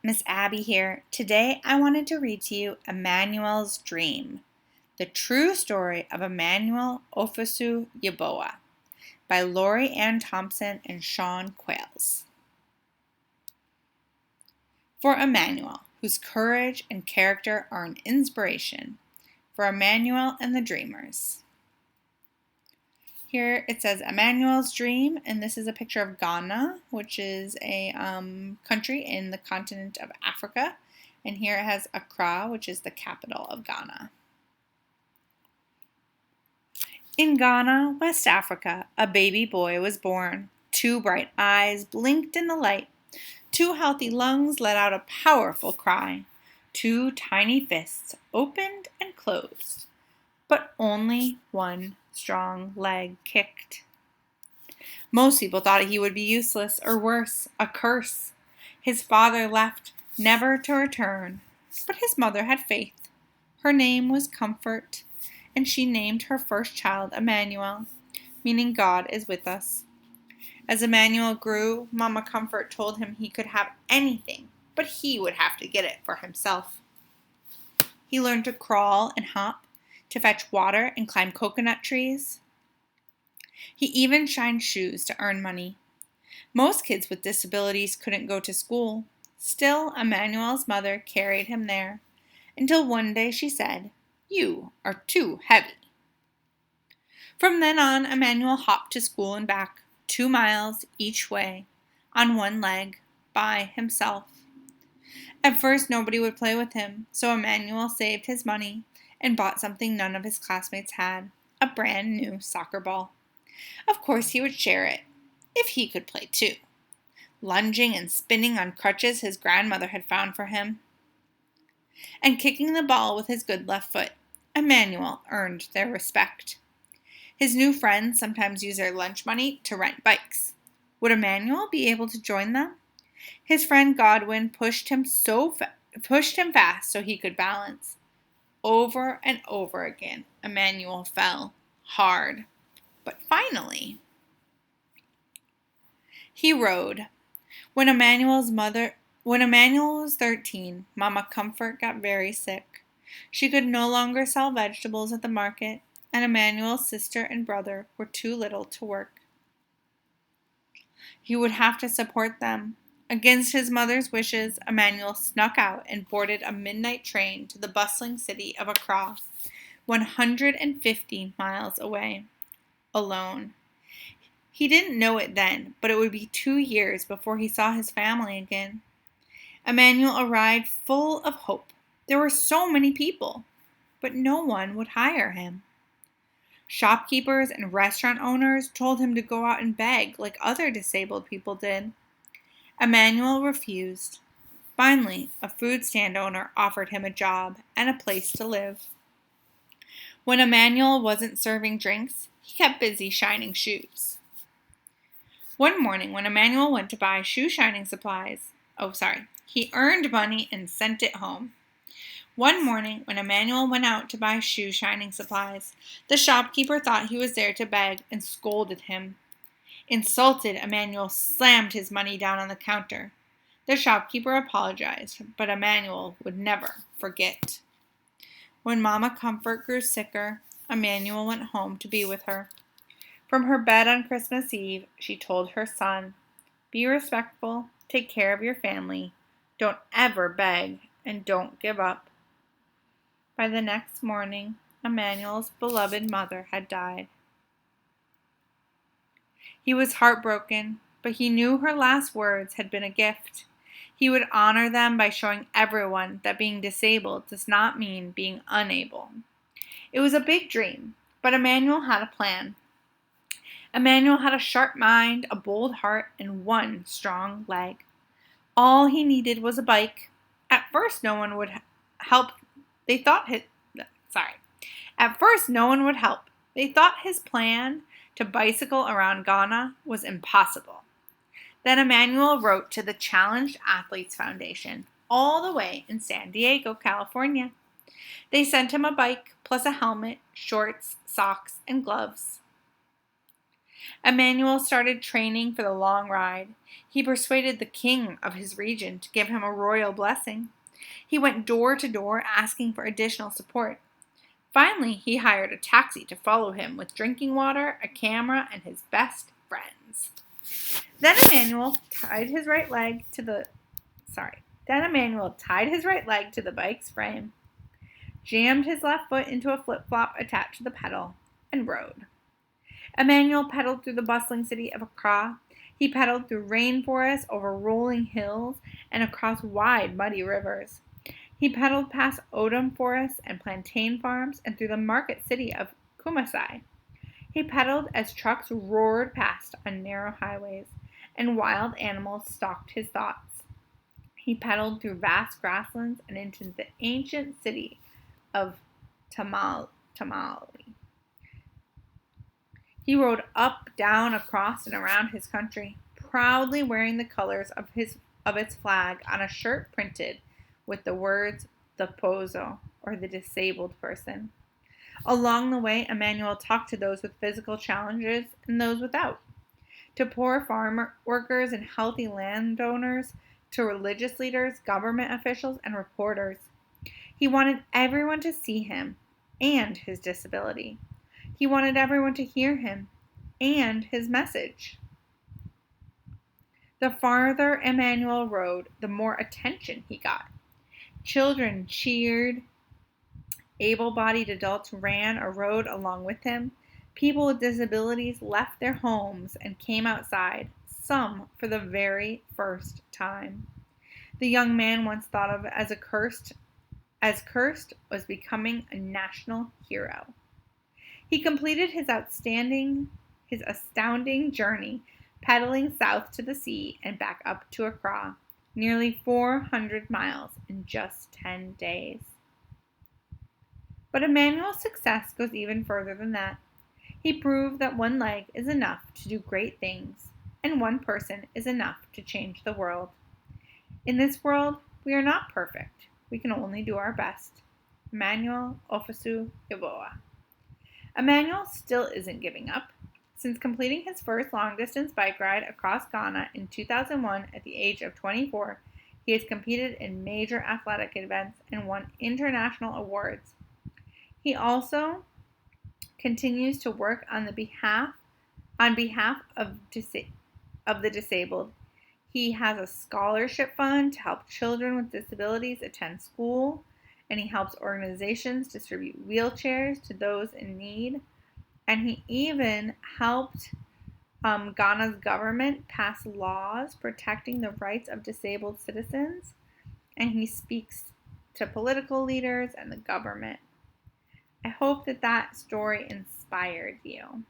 Miss Abby here. Today I wanted to read to you Emmanuel's Dream, the true story of Emmanuel Ofosu Yeboah by Laurie Thompson and Sean Qualls. For Emmanuel, whose courage and character are an inspiration. For Emmanuel and the Dreamers. Here it says Emmanuel's Dream, and this is a picture of Ghana, which is a country in the continent of Africa. And here it has Accra, which is the capital of Ghana. In Ghana, West Africa, a baby boy was born. 2 bright eyes blinked in the light. 2 healthy lungs let out a powerful cry. 2 tiny fists opened and closed. But only 1 strong leg kicked. Most people thought he would be useless, or worse, a curse. His father left, never to return. But his mother had faith. Her name was Comfort, and she named her first child Emmanuel, meaning God is with us. As Emmanuel grew, Mama Comfort told him he could have anything, but he would have to get it for himself. He learned to crawl and hop, to fetch water and climb coconut trees. He even shined shoes to earn money. Most kids with disabilities couldn't go to school. Still, Emmanuel's mother carried him there, until one day she said, "You are too heavy." From then on, Emmanuel hopped to school and back, 2 miles each way, on 1 leg, by himself. At first, nobody would play with him, so Emmanuel saved his money and bought something none of his classmates had, a brand new soccer ball. Of course he would share it, if he could play too, lunging and spinning on crutches his grandmother had found for him. And kicking the ball with his good left foot, Emmanuel earned their respect. His new friends sometimes used their lunch money to rent bikes. Would Emmanuel be able to join them? His friend Godwin pushed him fast so he could balance. Over and over again, Emmanuel fell hard, but finally he rode. When Emmanuel was 13, Mama Comfort got very sick. She could no longer sell vegetables at the market, and Emmanuel's sister and brother were too little to work. He would have to support them. Against his mother's wishes, Emmanuel snuck out and boarded a midnight train to the bustling city of Accra, 150 miles away, alone. He didn't know it then, but it would be 2 years before he saw his family again. Emmanuel arrived full of hope. There were so many people, but no one would hire him. Shopkeepers and restaurant owners told him to go out and beg like other disabled people did. Emmanuel refused. Finally, a food stand owner offered him a job and a place to live. When Emmanuel wasn't serving drinks, he kept busy shining shoes. One morning when Emmanuel went to buy shoe shining supplies, he earned money and sent it home. One morning when Emmanuel went out to buy shoe shining supplies, the shopkeeper thought he was there to beg and scolded him. Insulted, Emmanuel slammed his money down on the counter. The shopkeeper apologized, but Emmanuel would never forget. When Mama Comfort grew sicker, Emmanuel went home to be with her. From her bed on Christmas Eve, she told her son, "Be respectful, take care of your family, don't ever beg, and don't give up." By the next morning, Emmanuel's beloved mother had died. He was heartbroken, but he knew her last words had been a gift. He would honor them by showing everyone that being disabled does not mean being unable. It was a big dream, but Emmanuel had a plan. Emmanuel had a sharp mind, a bold heart, and 1 strong leg. All he needed was a bike. At first, no one would help. At first, no one would help. They thought his plan to bicycle around Ghana was impossible. Then Emmanuel wrote to the Challenged Athletes Foundation, all the way in San Diego, California. They sent him a bike, plus a helmet, shorts, socks, and gloves. Emmanuel started training for the long ride. He persuaded the king of his region to give him a royal blessing. He went door to door asking for additional support. Finally, he hired a taxi to follow him with drinking water, a camera, and his best friends. Then Emmanuel tied his right leg to the bike's frame, jammed his left foot into a flip-flop attached to the pedal, and rode. Emmanuel pedaled through the bustling city of Accra. He pedaled through rainforests, over rolling hills, and across wide, muddy rivers. He pedaled past oudum forests and plantain farms and through the market city of Kumasi. He pedaled as trucks roared past on narrow highways, and wild animals stalked his thoughts. He pedaled through vast grasslands and into the ancient city of Tamale. He rode up, down, across, and around his country, proudly wearing the colors of its flag on a shirt printed with the words "the pozo," or the disabled person. Along the way, Emmanuel talked to those with physical challenges and those without, to poor farm workers and healthy landowners, to religious leaders, government officials, and reporters. He wanted everyone to see him and his disability. He wanted everyone to hear him and his message. The farther Emmanuel rode, the more attention he got. Children cheered. Able-bodied adults ran or rode along with him. People with disabilities left their homes and came outside, some for the very first time. The young man once thought of as cursed was becoming a national hero. He completed his astounding journey, pedaling south to the sea and back up to Accra, nearly 400 miles in just 10 days. But Emmanuel's success goes even further than that. He proved that one leg is enough to do great things, and one person is enough to change the world. In this world, we are not perfect. We can only do our best. Emmanuel Ofosu Yeboah. Emmanuel still isn't giving up. Since completing his first long-distance bike ride across Ghana in 2001 at the age of 24, he has competed in major athletic events and won international awards. He also continues to work on behalf of the disabled. He has a scholarship fund to help children with disabilities attend school, and he helps organizations distribute wheelchairs to those in need. And he even helped Ghana's government pass laws protecting the rights of disabled citizens. And he speaks to political leaders and the government. I hope that story inspired you.